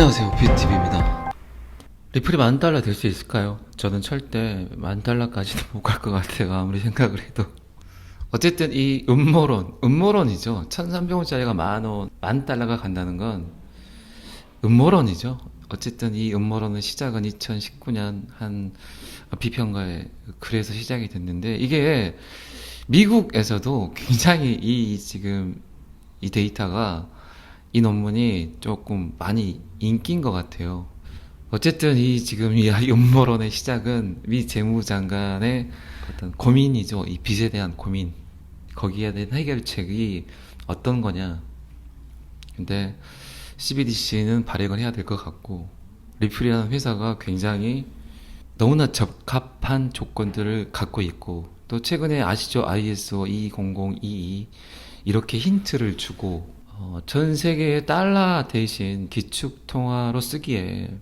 안녕하세요, 뷰티비입니다. 리플이 10,000달러 될 수 있을까요? 저는 절대 10,000달러까지는 못 갈 것 같아요, 아무리 생각을 해도. 어쨌든 이 음모론이죠. 1,300원짜리가 10,000원, 10,000달러가 간다는 건 음모론이죠. 어쨌든 이 음모론의 시작은 2019년 한 비평가에 글에서 시작이 됐는데, 이게 미국에서도 굉장히 지금 이 데이터가, 이 논문이 조금 많이 인기인 것 같아요. 어쨌든 지금 이 음모론의 시작은 미 재무장관의 어떤 고민이죠. 이 빚에 대한 고민. 거기에 대한 해결책이 어떤 거냐. 근데 CBDC는 발행을 해야 될 것 같고, 리플이라는 회사가 굉장히 너무나 적합한 조건들을 갖고 있고, 또 최근에 아시죠? ISO 20022 이렇게 힌트를 주고, 전 세계의 달러 대신 기축통화로 쓰기에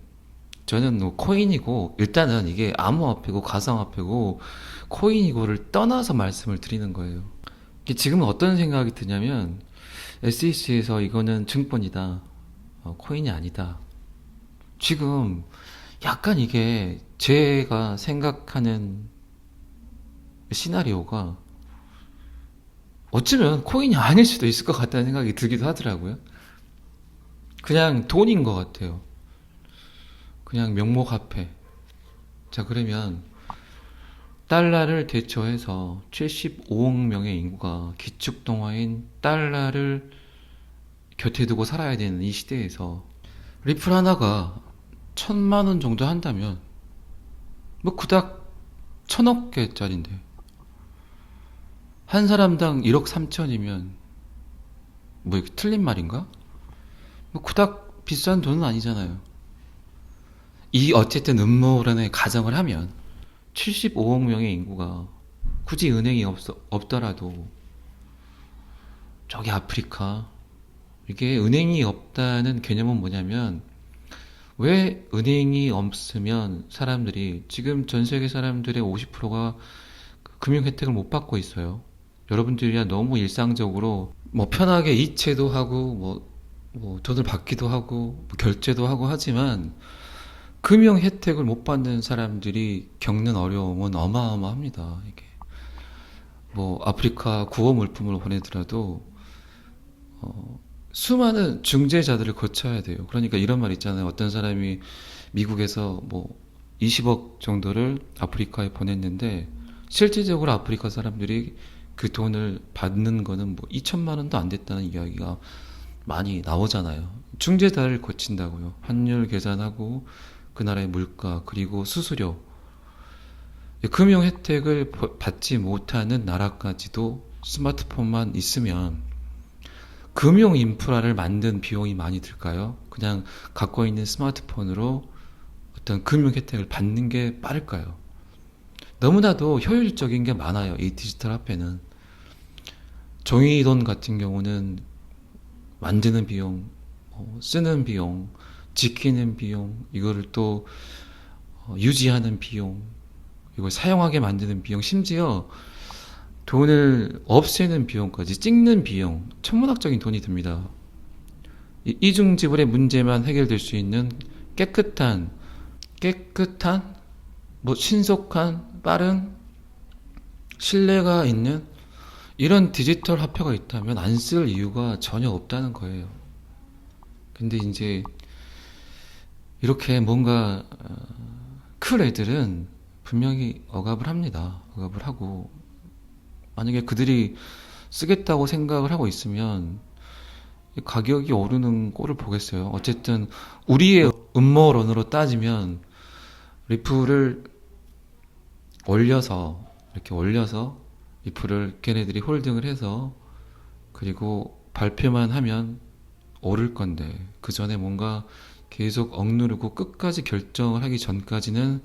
저는 뭐 코인이고, 일단은 이게 암호화폐고 가상화폐고 코인이고를 떠나서 말씀을 드리는 거예요. 지금은 어떤 생각이 드냐면, SEC에서 이거는 증권이다, 코인이 아니다. 지금 약간 이게 제가 생각하는 시나리오가 어쩌면 코인이 아닐 수도 있을 것 같다는 생각이 들기도 하더라고요. 그냥 돈인 것 같아요. 그냥 명목화폐. 자, 그러면 달러를 대처해서 75억 명의 인구가 기축통화인 달러를 곁에 두고 살아야 되는 이 시대에서 리플 하나가 1,000만 원 정도 한다면 뭐 그닥 1,000억 개짜린데, 한 사람당 1억 3천이면 뭐 이게 틀린 말인가? 뭐 그닥 비싼 돈은 아니잖아요. 이 어쨌든 음모론의 가정을 하면 75억 명의 인구가 굳이 은행이 없더라도, 저기 아프리카, 이게 은행이 없다는 개념은 뭐냐면, 왜 은행이 없으면 사람들이, 지금 전 세계 사람들의 50%가 금융 혜택을 못 받고 있어요. 여러분들이야 너무 일상적으로 뭐 편하게 이체도 하고 뭐 돈을 받기도 하고 뭐 결제도 하고 하지만, 금융 혜택을 못 받는 사람들이 겪는 어려움은 어마어마합니다. 이게 뭐 아프리카 구호 물품을 보내더라도 수많은 중재자들을 거쳐야 돼요. 그러니까 이런 말 있잖아요. 어떤 사람이 미국에서 뭐 20억 정도를 아프리카에 보냈는데, 실질적으로 아프리카 사람들이 그 돈을 받는 거는 뭐 2천만 원도 안 됐다는 이야기가 많이 나오잖아요. 중재자를 거친다고요. 환율 계산하고 그 나라의 물가, 그리고 수수료, 금융 혜택을 받지 못하는 나라까지도 스마트폰만 있으면 금융 인프라를 만든 비용이 많이 들까요? 그냥 갖고 있는 스마트폰으로 어떤 금융 혜택을 받는 게 빠를까요? 너무나도 효율적인 게 많아요. 이 디지털 화폐는. 종이돈 같은 경우는 만드는 비용, 쓰는 비용, 지키는 비용, 이거를 또 유지하는 비용, 이걸 사용하게 만드는 비용, 심지어 돈을 없애는 비용까지, 찍는 비용, 천문학적인 돈이 듭니다. 이중지불의 문제만 해결될 수 있는 깨끗한, 뭐 신속한, 빠른, 신뢰가 있는 이런 디지털 화폐가 있다면 안 쓸 이유가 전혀 없다는 거예요. 근데 이제 이렇게 뭔가 클 애들은 분명히 억압을 합니다. 억압을 하고, 만약에 그들이 쓰겠다고 생각을 하고 있으면 가격이 오르는 꼴을 보겠어요. 어쨌든 우리의 음모론으로 따지면 리플을 이렇게 올려서 리플을 걔네들이 홀딩을 해서 그리고 발표만 하면 오를 건데, 그 전에 뭔가 계속 억누르고 끝까지 결정을 하기 전까지는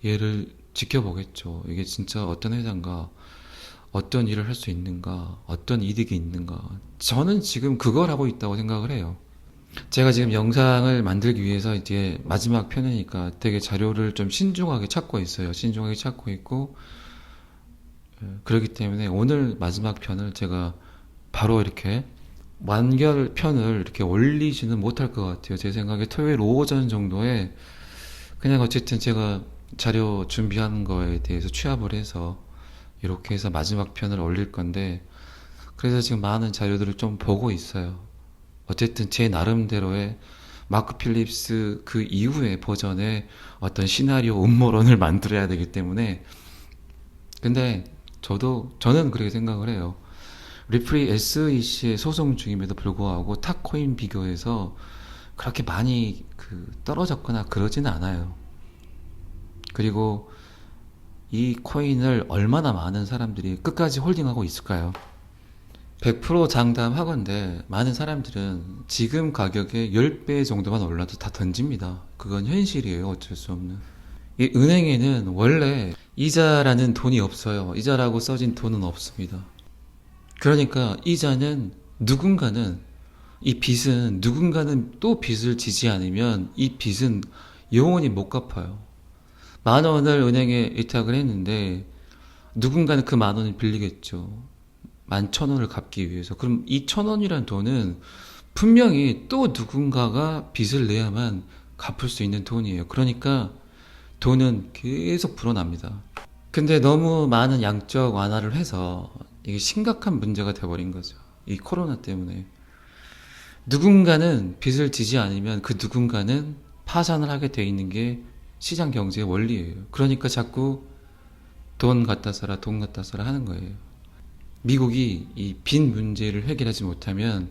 얘를 지켜보겠죠. 이게 진짜 어떤 회사인가, 어떤 일을 할 수 있는가, 어떤 이득이 있는가. 저는 지금 그걸 하고 있다고 생각을 해요. 제가 지금 영상을 만들기 위해서 이제 마지막 편이니까 되게 자료를 좀 신중하게 찾고 있어요. 신중하게 찾고 있고, 그렇기 때문에 오늘 마지막 편을 제가 바로 이렇게 완결편을 이렇게 올리지는 못할 것 같아요. 제 생각에 토요일 오전 정도에 그냥 어쨌든 제가 자료 준비하는 거에 대해서 취합을 해서 이렇게 해서 마지막 편을 올릴 건데, 그래서 지금 많은 자료들을 좀 보고 있어요. 어쨌든 제 나름대로의 마크 필립스 그 이후의 버전의 어떤 시나리오 음모론을 만들어야 되기 때문에. 근데 저는 그렇게 생각을 해요. 리플이 SEC의 소송 중임에도 불구하고 탑코인 비교해서 그렇게 많이 떨어졌거나 그러지는 않아요. 그리고 이 코인을 얼마나 많은 사람들이 끝까지 홀딩하고 있을까요? 100% 장담하건대 많은 사람들은 지금 가격의 10배 정도만 올라도 다 던집니다. 그건 현실이에요. 어쩔 수 없는. 이 은행에는 원래 이자라는 돈이 없어요. 이자라고 써진 돈은 없습니다. 그러니까 이자는 누군가는, 이 빚은 누군가는 또 빚을 지지 않으면 이 빚은 영원히 못 갚아요. 10,000원을 은행에 위탁을 했는데 누군가는 그 10,000원을 빌리겠죠. 11,000원을 갚기 위해서. 그럼 이 1,000원이란 돈은 분명히 또 누군가가 빚을 내야만 갚을 수 있는 돈이에요. 그러니까 돈은 계속 불어납니다. 근데 너무 많은 양적 완화를 해서 이게 심각한 문제가 돼버린 거죠. 이 코로나 때문에. 누군가는 빚을 지지 않으면 그 누군가는 파산을 하게 돼 있는 게 시장 경제의 원리예요. 그러니까 자꾸 돈 갖다 써라, 돈 갖다 써라 하는 거예요. 미국이 이 빚 문제를 해결하지 못하면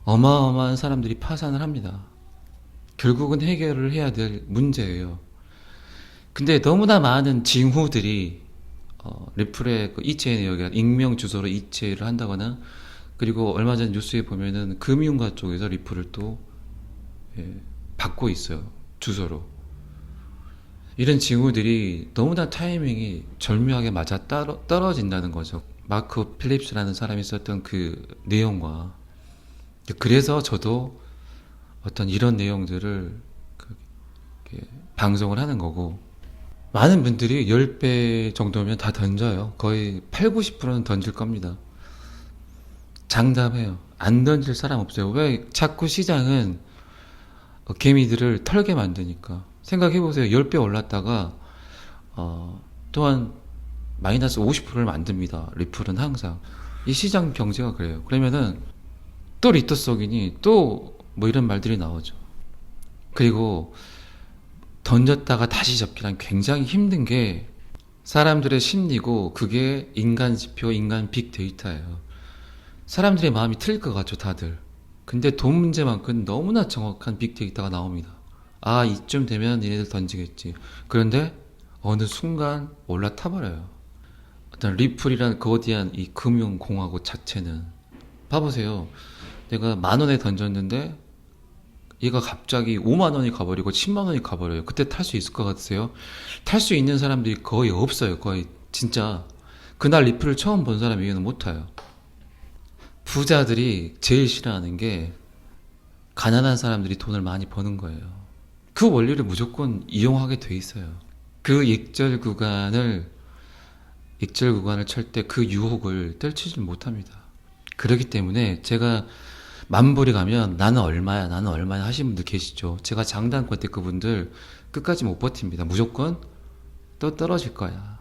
어마어마한 사람들이 파산을 합니다. 결국은 해결을 해야 될 문제예요. 근데 너무나 많은 징후들이 리플의 그 이체 내역이나 익명 주소로 이체를 한다거나, 그리고 얼마 전 뉴스에 보면은 금융가 쪽에서 리플을 또 받고 있어요. 주소로. 이런 징후들이 너무나 타이밍이 절묘하게 맞아 떨어진다는 거죠. 마크 필립스라는 사람이 썼던 그 내용과. 그래서 저도 어떤 이런 내용들을 방송을 하는 거고, 많은 분들이 10배 정도면 다 던져요. 거의 8, 90%는 던질 겁니다. 장담해요. 안 던질 사람 없어요. 왜? 자꾸 시장은 개미들을 털게 만드니까. 생각해보세요. 10배 올랐다가 또한 마이너스 50%를 만듭니다. 리플은 항상. 이 시장 경제가 그래요. 그러면은 또 리터 속이니 또 뭐 이런 말들이 나오죠. 그리고 던졌다가 다시 잡기란 굉장히 힘든 게 사람들의 심리고, 그게 인간 지표, 인간 빅데이터예요. 사람들의 마음이 틀릴 것 같죠, 다들. 근데 돈 문제만큼 너무나 정확한 빅데이터가 나옵니다. 아, 이쯤 되면 얘네들 던지겠지. 그런데 어느 순간 올라타버려요. 어떤 리플이란 거대한 이 금융공화국 자체는. 봐보세요. 내가 10,000원에 던졌는데 얘가 갑자기 50,000원이 가버리고 100,000원이 가버려요. 그때 탈 수 있을 것 같으세요? 탈 수 있는 사람들이 거의 없어요. 거의. 진짜. 그날 리플을 처음 본 사람 이해는 못 타요. 부자들이 제일 싫어하는 게 가난한 사람들이 돈을 많이 버는 거예요. 그 원리를 무조건 이용하게 돼 있어요. 그 익절 구간을 칠 때 그 유혹을 떨치질 못합니다. 그렇기 때문에 제가 만불이 가면 나는 얼마야 하시는 분들 계시죠. 제가 장담권 때 그분들 끝까지 못 버팁니다. 무조건 또 떨어질 거야.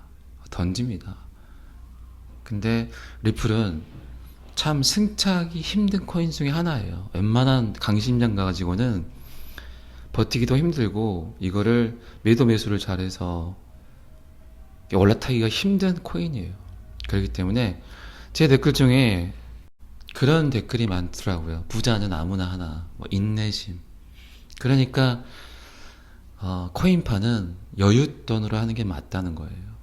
던집니다. 근데 리플은 참 승차하기 힘든 코인 중에 하나예요. 웬만한 강심장 가지고는 버티기도 힘들고, 이거를 매도 매수를 잘해서 올라타기가 힘든 코인이에요. 그렇기 때문에 제 댓글 중에 그런 댓글이 많더라고요. 부자는 아무나 하나, 뭐 인내심. 그러니까 코인파는 여윳돈으로 하는 게 맞다는 거예요.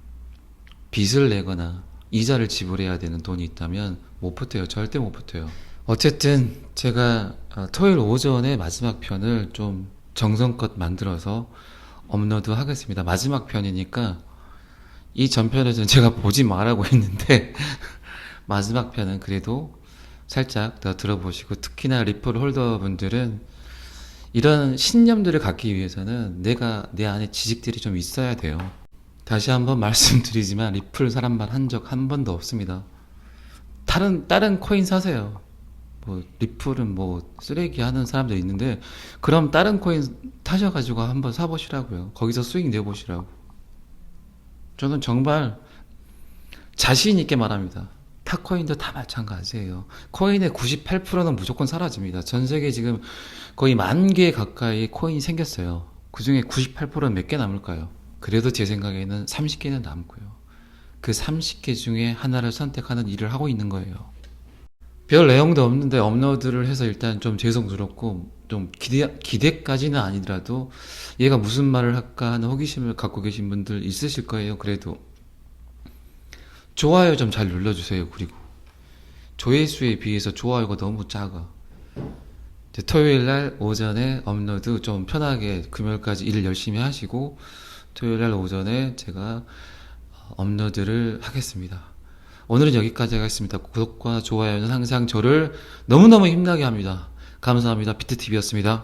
빚을 내거나 이자를 지불해야 되는 돈이 있다면 못 버텨요. 절대 못 버텨요. 어쨌든 제가 토요일 오전에 마지막 편을 좀 정성껏 만들어서 업로드 하겠습니다. 마지막 편이니까 이 전편에서는 제가 보지 말라고 했는데 마지막 편은 그래도 살짝 더 들어보시고, 특히나 리플 홀더분들은 이런 신념들을 갖기 위해서는 내 안에 지식들이 좀 있어야 돼요. 다시 한번 말씀드리지만 리플 사람 말 한 적 한 번도 없습니다. 다른 코인 사세요. 뭐 리플은 뭐 쓰레기 하는 사람들 있는데 그럼 다른 코인 타셔가지고 한번 사보시라고요. 거기서 수익 내보시라고. 저는 정말 자신 있게 말합니다. 타 코인도 다 마찬가지예요. 코인의 98%는 무조건 사라집니다. 전 세계 지금 거의 10,000개 가까이 코인이 생겼어요. 그 중에 98%는 몇 개 남을까요? 그래도 제 생각에는 30개는 남고요. 그 30개 중에 하나를 선택하는 일을 하고 있는 거예요. 별 내용도 없는데 업로드를 해서 일단 좀 죄송스럽고 좀 기대까지는 아니더라도 얘가 무슨 말을 할까 하는 호기심을 갖고 계신 분들 있으실 거예요. 그래도 좋아요 좀 잘 눌러주세요. 그리고 조회수에 비해서 좋아요가 너무 작아. 이제 토요일날 오전에 업로드 좀 편하게 금요일까지 일 열심히 하시고 토요일날 오전에 제가 업로드를 하겠습니다. 오늘은 여기까지 하겠습니다. 구독과 좋아요는 항상 저를 너무너무 힘나게 합니다. 감사합니다. 비트TV였습니다.